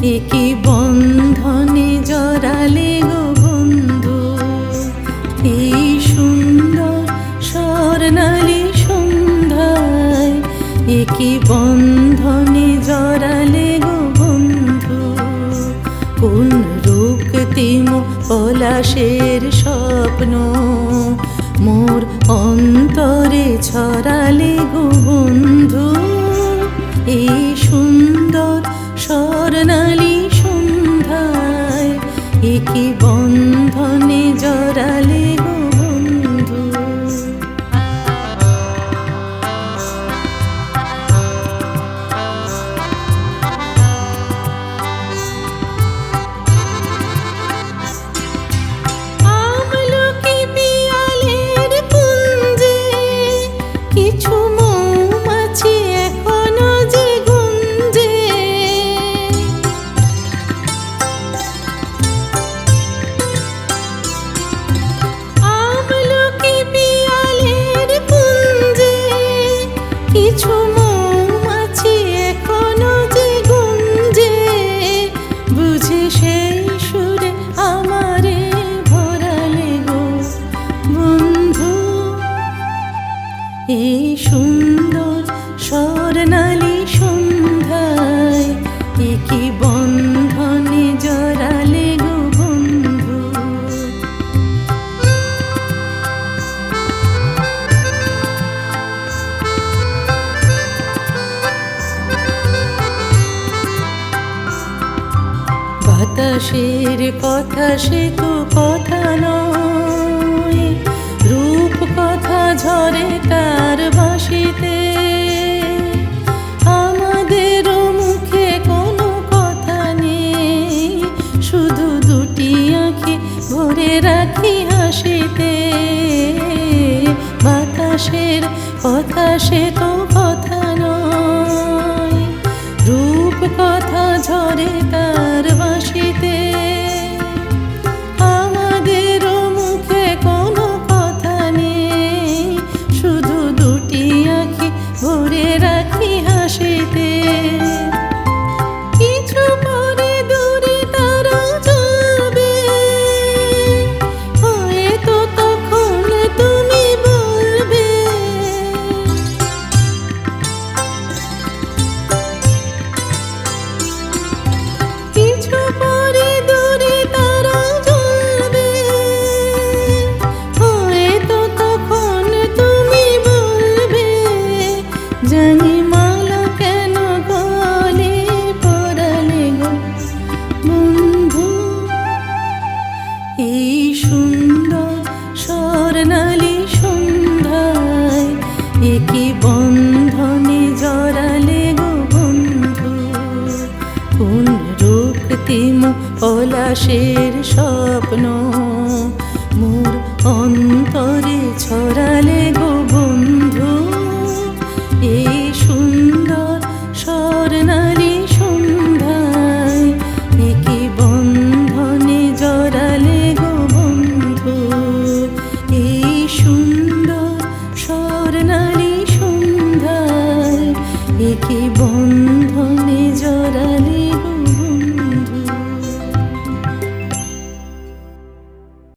একই বন্ধনে জড়ালে গো বন্ধু, এই সুন্দর স্বর্ণালী সন্ধ্যায়। একই বন্ধনে জড়ালে গো বন্ধু, কোন রক্তিম পলাশের স্বপ্ন মোর অন্তরে ছড়ালে গো বন্ধু। এই সুন্দর স্বর্ণালী সন্ধ্যায় একই বন্ধনে জড়ালে গো বন্ধু। আমলকি পিয়ালের কুঞ্জে কিছু মৌমাছি এখনো যে গুঞ্জে। আমলকি পিয়ালের কুঞ্জে কিছু মৌমাছি এখনো যে গুঞ্জে। বুঝি সেই সুরে আমারে ভরালে গো বন্ধু। এই সুন্দর স্বর্ণালী সন্ধ্যায় একই বন্ধনে জড়ালে গো বন্ধু। বাতাসের কথা সে তো কথা নয়, রূপ কথা ঝরে তার বাঁশিতে। আমাদেরও মুখে কোনো কথা নেই, শুধু দুটি আঁখি ভরে রাখি হাসিতে। বাতাসের কথা সে তো কথা নয়, রূপ কথা ঝরে তার বাঁশিতে। আমাদেরও মুখে কোনো কথা নেই, শুধু দুটি আঁখি ভরে রাখি হাসিতে। কিছু পরে দূরে তারা যাবে, হয়তো তখন তুমি বলবে। কিছু পরে দূরে তারা যাবে, হয়তো তখন তুমি বলবে। জানি মালা কেন গলে পরালে গো বন্ধু। এই সুন্দর স্বর্ণালী সন্ধ্যায় একই বন্ধনে জড়ালে গো বন্ধু। কোন রক্তিম পলাশের স্বপ্ন মোর অন্তরে ছড়ালে গো